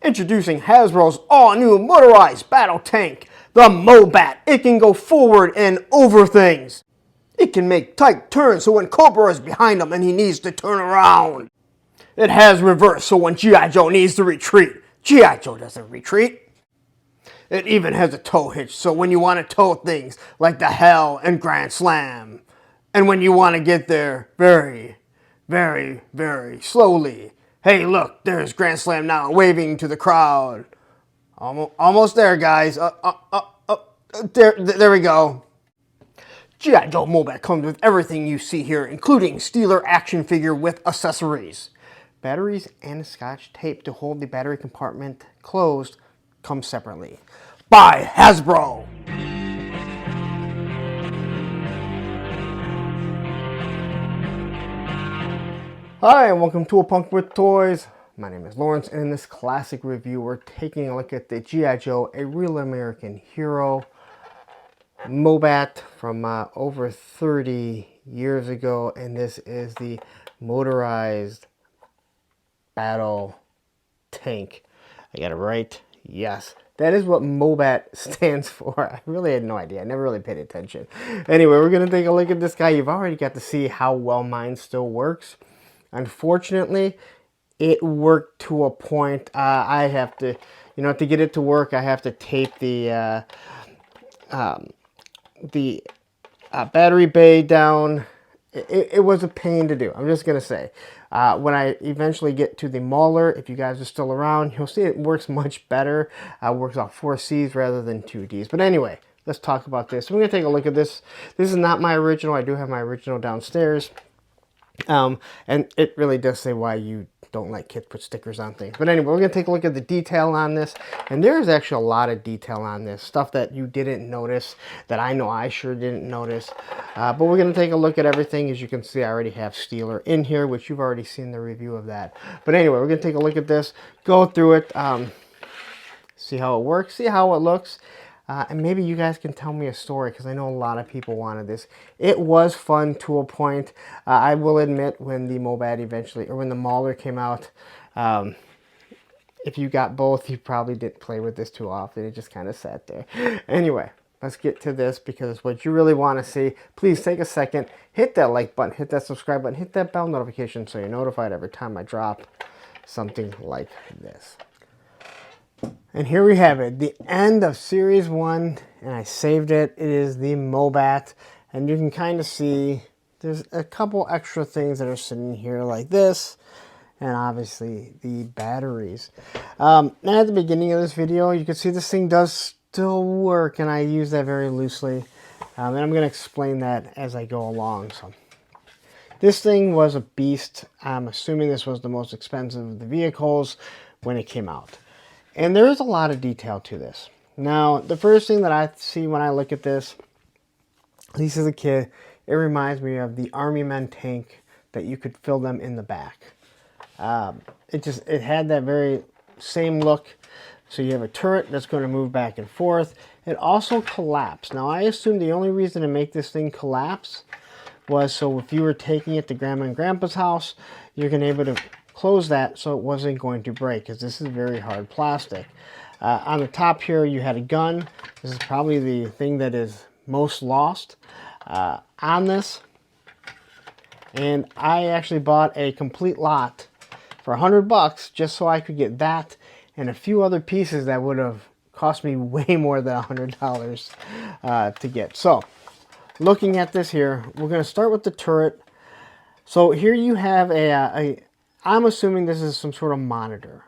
Introducing Hasbro's all-new motorized battle tank, the MOBAT. It can go forward and over things. It can make tight turns so when Cobra is behind him and he needs to turn around. It has reverse so when G.I. Joe needs to retreat, G.I. Joe doesn't retreat. It even has a tow hitch so when you want to tow things like the Hell and Grand Slam, and when you want to get there very, very, very slowly. Hey, look, there's Grand Slam now, waving to the crowd. Almost there, guys. There we go. G.I. Joe MOBAT comes with everything you see here, including Steeler action figure with accessories. Batteries and Scotch tape to hold the battery compartment closed come separately. By Hasbro! Hi, and welcome to A Punk with Toys. My name is Lawrence, and in this classic review, we're taking a look at the G.I. Joe, A Real American Hero MOBAT from over 30 years ago, and this is the motorized battle tank. I got it right? Yes. That is what MOBAT stands for. I really had no idea. I never really paid attention. Anyway, we're going to take a look at this guy. You've already got to see how well mine still works. Unfortunately, it worked to a point. I have to, to get it to work, I have to tape the battery bay down. It was a pain to do. I'm just going to say. When I eventually get to the Mauler, if you guys are still around, you'll see it works much better. It works off 4 C's rather than 2 D's. But anyway, let's talk about this. We're going to take a look at this. This is not my original. I do have my original downstairs. And it really does say why you don't like kids put stickers on things. But anyway, we're going to take a look at the detail on this. And there's actually a lot of detail on this. Stuff that you didn't notice, that I know I sure didn't notice. But we're going to take a look at everything. As you can see, I already have Steeler in here, which you've already seen the review of that. But anyway, we're going to take a look at this, go through it, see how it works, see how it looks. And maybe you guys can tell me a story, because I know a lot of people wanted this. It was fun to a point. I will admit, when the MOBAT eventually, or when the Mauler came out, if you got both, you probably didn't play with this too often. It just kind of sat there. Anyway, let's get to this, because it's what you really want to see. Please take a second, hit that like button, hit that subscribe button, hit that bell notification so you're notified every time I drop something like this. And here we have it, the end of Series 1, and I saved it. It is the MOBAT, and you can kind of see there's a couple extra things that are sitting here like this, and obviously the batteries. Now at the beginning of this video, you can see this thing does still work, and I use that very loosely, and I'm going to explain that as I go along. So this thing was a beast. I'm assuming this was the most expensive of the vehicles when it came out. And there is a lot of detail to this. Now, the first thing that I see when I look at this, at least as a kid, it reminds me of the Army Men tank that you could fill them in the back. It had that very same look. So you have a turret that's going to move back and forth. It also collapsed. Now, I assume the only reason to make this thing collapse was so if you were taking it to Grandma and Grandpa's house, you're going to be able to close that so it wasn't going to break, because this is very hard plastic. On the top here, you had a gun. This is probably the thing that is most lost on this. And I actually bought a complete lot for $100 just so I could get that and a few other pieces that would have cost me way more than $100 to get. So, looking at this here, we're going to start with the turret. So here you have I'm assuming this is some sort of monitor.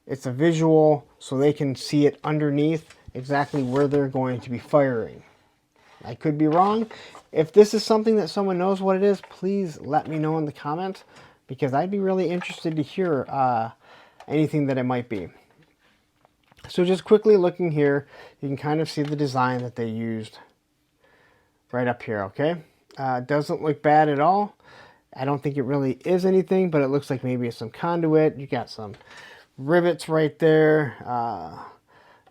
It's a visual, so they can see it underneath exactly where they're going to be firing. I could be wrong. If this is something that someone knows what it is, please let me know in the comments, because I'd be really interested to hear anything that it might be. So just quickly looking here, you can kind of see the design that they used right up here, okay? Doesn't look bad at all. I don't think it really is anything, but it looks like maybe it's some conduit. You got some rivets right there.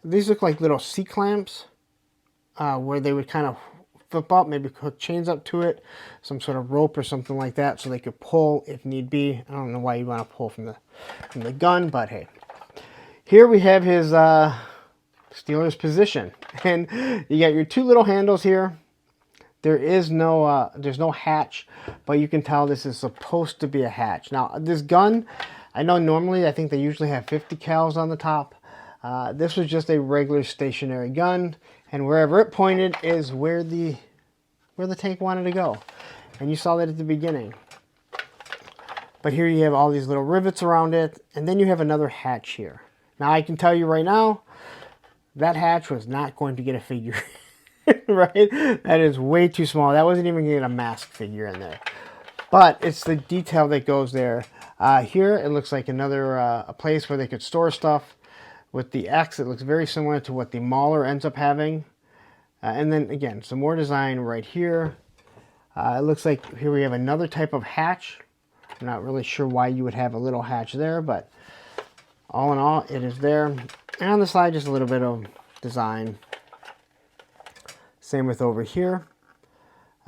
These look like little C-clamps where they would kind of flip up, maybe hook chains up to it, some sort of rope or something like that, so they could pull if need be. I don't know why you want to pull from the gun, but hey. Here we have his Steelers position, and you got your two little handles here. There is no, there's no hatch, but you can tell this is supposed to be a hatch. Now, this gun, I know normally, I think they usually have 50 cals on the top. This was just a regular stationary gun, and wherever it pointed is where the tank wanted to go. And you saw that at the beginning. But here you have all these little rivets around it, and then you have another hatch here. Now, I can tell you right now, that hatch was not going to get a figure. Right? That is way too small. That wasn't even getting a mask figure in there. But it's the detail that goes there. Here, it looks like another a place where they could store stuff. With the X, it looks very similar to what the Mauler ends up having. And then, again, some more design right here. It looks like here we have another type of hatch. I'm not really sure why you would have a little hatch there, but all in all, it is there. And on the side, just a little bit of design. Same with over here.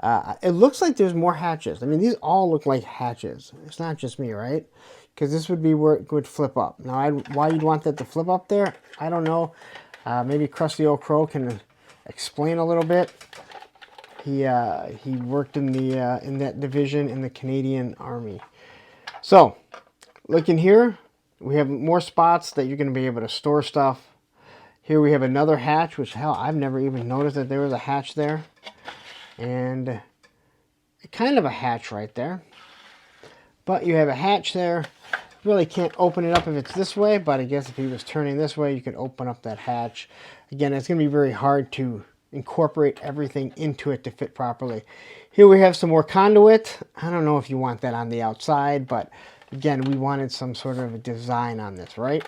It looks like there's more hatches. I mean, these all look like hatches. It's not just me, right? Because this would be where it would flip up. Now, why you'd want that to flip up there, I don't know. Maybe Krusty Old Crow can explain a little bit. He worked in that division in the Canadian Army. So, looking here, we have more spots that you're going to be able to store stuff. Here we have another hatch, which, hell, I've never even noticed that there was a hatch there. And kind of a hatch right there. But you have a hatch there. You really can't open it up if it's this way, but I guess if he was turning this way, you could open up that hatch. Again, it's going to be very hard to incorporate everything into it to fit properly. Here we have some more conduit. I don't know if you want that on the outside, but again, we wanted some sort of a design on this, right?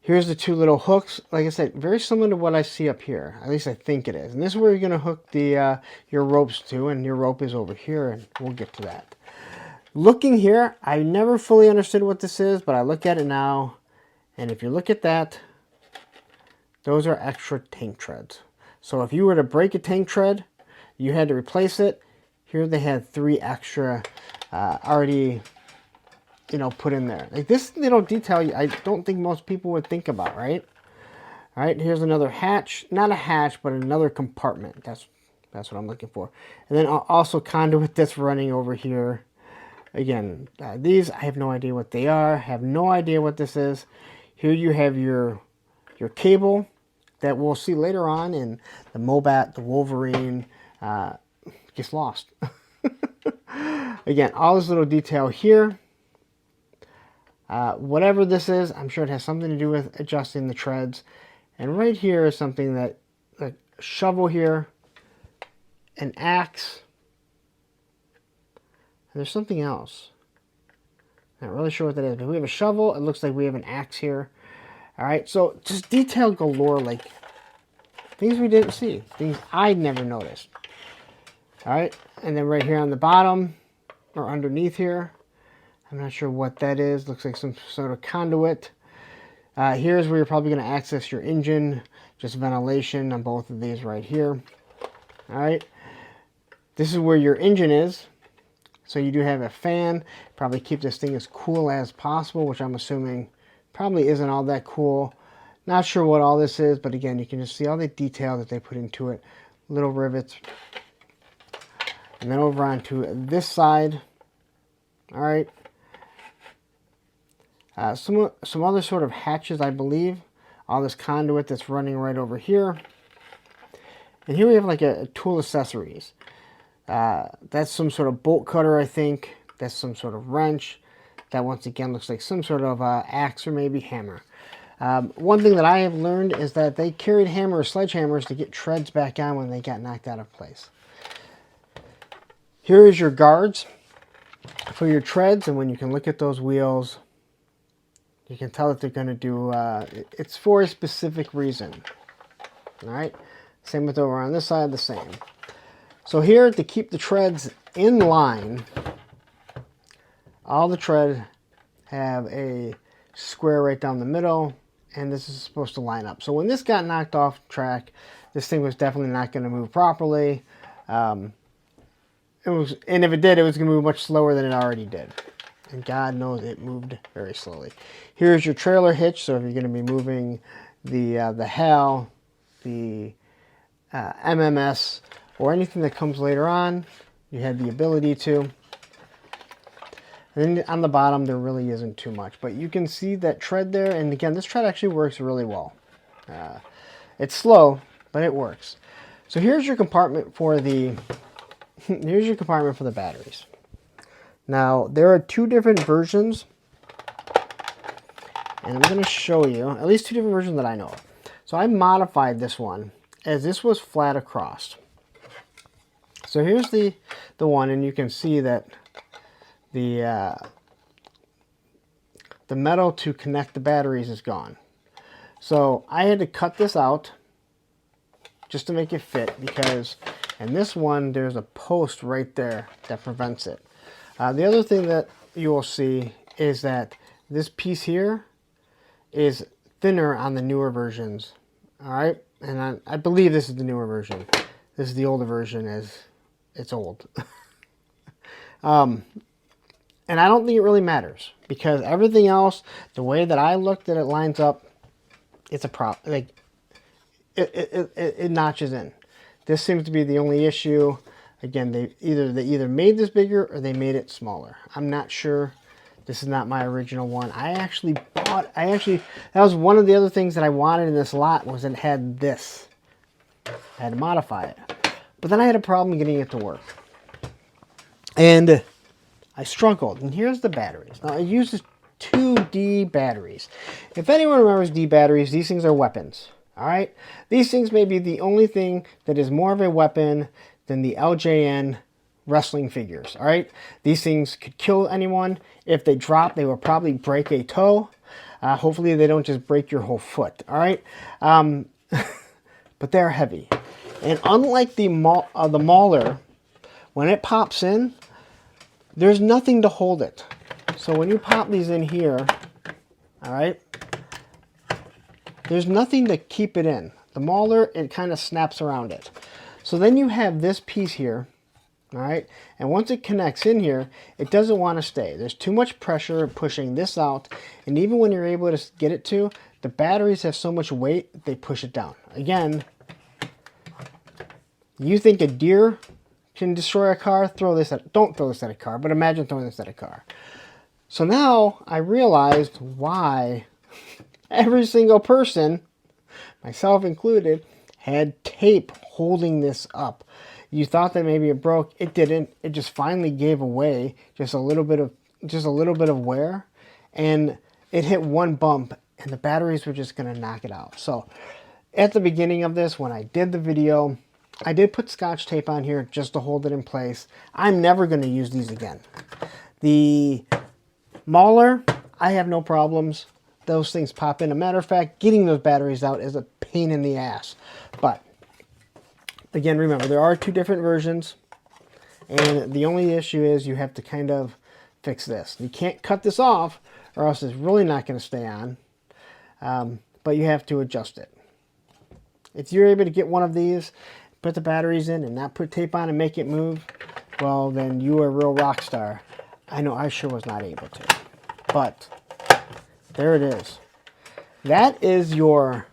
Here's the two little hooks. Like I said, very similar to what I see up here. At least I think it is. And this is where you're going to hook the your ropes to, and your rope is over here, and we'll get to that. Looking here, I never fully understood what this is, but I look at it now, and if you look at that, those are extra tank treads. So if you were to break a tank tread, you had to replace it. Here they had 3 extra already, you know, put in there. Like this little detail, I don't think most people would think about, right? All right, here's another hatch. Not a hatch, but another compartment. That's what I'm looking for. And then also conduit that's running over here. Again, these, I have no idea what they are. I have no idea what this is. Here you have your cable that we'll see later on in the MOBAT, the Wolverine, gets lost. Again, all this little detail here. Whatever this is, I'm sure it has something to do with adjusting the treads. And right here is something that, like a shovel here, an axe, and there's something else. Not really sure what that is, but we have a shovel. It looks like we have an axe here. All right, so just detail galore, like things we didn't see, things I'd never noticed. All right, and then right here on the bottom, or underneath here, I'm not sure what that is. Looks like some sort of conduit. Here's where you're probably going to access your engine. Just ventilation on both of these right here. All right. This is where your engine is. So you do have a fan. Probably keep this thing as cool as possible, which I'm assuming probably isn't all that cool. Not sure what all this is, but again, you can just see all the detail that they put into it. Little rivets. And then over onto this side. All right. Some other sort of hatches, I believe. All this conduit that's running right over here. And here we have like a tool accessories. That's some sort of bolt cutter, I think. That's some sort of wrench. That once again looks like some sort of axe or maybe hammer. One thing that I have learned is that they carried hammer or sledgehammers to get treads back on when they got knocked out of place. Here is your guards for your treads, and when you can look at those wheels, you can tell that they're going to do, it's for a specific reason. All right, same with over on this side, the same. So here, to keep the treads in line, all the treads have a square right down the middle, and this is supposed to line up. So when this got knocked off track, this thing was definitely not going to move properly. And if it did, it was going to move much slower than it already did. And God knows it moved very slowly. Here's your trailer hitch. So if you're going to be moving the HAL, the MMS, or anything that comes later on, you have the ability to. And then on the bottom, there really isn't too much. But you can see that tread there. And again, this tread actually works really well. It's slow, but it works. So here's your compartment for the batteries. Now, there are two different versions. And I'm going to show you, at least two different versions that I know of. So I modified this one, as this was flat across. So here's the one, and you can see that the metal to connect the batteries is gone. So I had to cut this out just to make it fit, because in this one there's a post right there that prevents it. The other thing that you will see is that this piece here is thinner on the newer versions. All right, and I believe this is the newer version. This is the older version, as it's old. And I don't think it really matters, because everything else, the way that I looked at it lines up, it's a problem. Like it notches in. This seems to be the only issue. Again, they either made this bigger or they made it smaller. I'm not sure. This is not my original one. That was one of the other things that I wanted in this lot, was it had this. I had to modify it. But then I had a problem getting it to work. And I struggled. And here's the batteries. Now, I used 2 D batteries. If anyone remembers D batteries, these things are weapons. All right? These things may be the only thing that is more of a weapon than the LJN wrestling figures. All right? These things could kill anyone. If they drop, they will probably break a toe. Hopefully, they don't just break your whole foot. All right? But they're heavy. And unlike the Mauler, when it pops in, there's nothing to hold it. So when you pop these in here, all right, there's nothing to keep it in. The Mauler, it kind of snaps around it. So then you have this piece here, all right, and once it connects in here, it doesn't want to stay. There's too much pressure pushing this out, and even when you're able to get it to, the batteries have so much weight, they push it down. Again, you think a deer can destroy a car? Don't throw this at a car, but imagine throwing this at a car. So now I realized why every single person, myself included, had tape holding this up. You thought that maybe it broke. It didn't. It just finally gave away, just a little bit of wear, and it hit one bump, and the batteries were just going to knock it out. So at the beginning of this, when I did the video, I did put Scotch tape on here just to hold it in place. I'm never going to use these again. The Mauler, I have no problems. Those things pop in. As a matter of fact, getting those batteries out is a pain in the ass. But again, remember, there are 2 different versions. And the only issue is you have to kind of fix this. You can't cut this off, or else it's really not going to stay on. But you have to adjust it. If you're able to get one of these, put the batteries in and not put tape on and make it move, well, then you are a real rock star. I know I sure was not able to. But there it is. That is your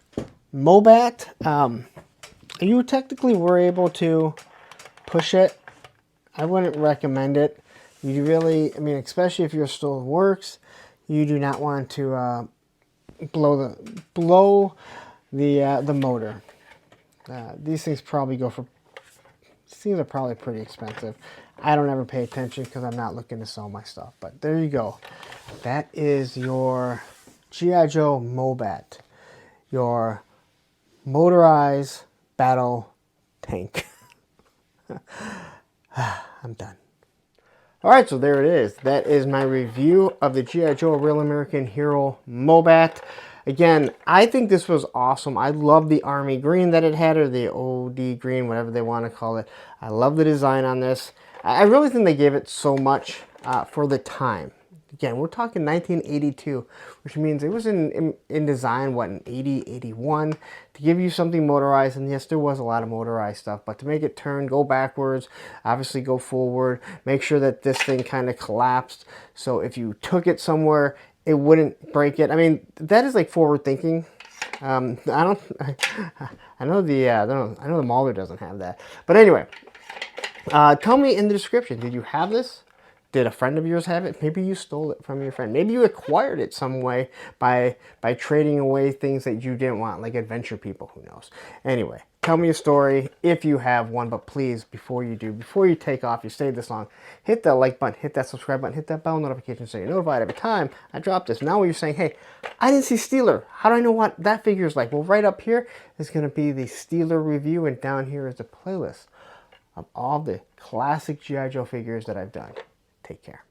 MOBAT. You technically were able to push it. I wouldn't recommend it. You really, I mean, especially if your stove works, you do not want to blow the motor. These things probably these things are probably pretty expensive. I don't ever pay attention because I'm not looking to sell my stuff. But there you go. That is your G.I. Joe MOBAT. Your motorized battle tank. I'm done. Alright, so there it is. That is my review of the G.I. Joe Real American Hero MOBAT. Again, I think this was awesome. I love the army green that it had, or the OD green, whatever they want to call it. I love the design on this. I really think they gave it so much for the time. Again, we're talking 1982, which means it was in design, what, in 80, 81, to give you something motorized. And yes, there was a lot of motorized stuff, but to make it turn, go backwards, obviously go forward, make sure that this thing kind of collapsed. So if you took it somewhere, it wouldn't break it. I mean, that is like forward thinking. I know the Mauler doesn't have that, but anyway, tell me in the description, did you have this? Did a friend of yours have it? Maybe you stole it from your friend. Maybe you acquired it some way by trading away things that you didn't want, like adventure people, who knows. Anyway, tell me a story if you have one, but please, before you take off, you stayed this long, hit that like button, hit that subscribe button, hit that bell notification so you're notified every time I drop this. Now you're saying, hey, I didn't see Steeler. How do I know what that figure is like? Well, right up here is going to be the Steeler review, and down here is the playlist of all the classic G.I. Joe figures that I've done. Take care.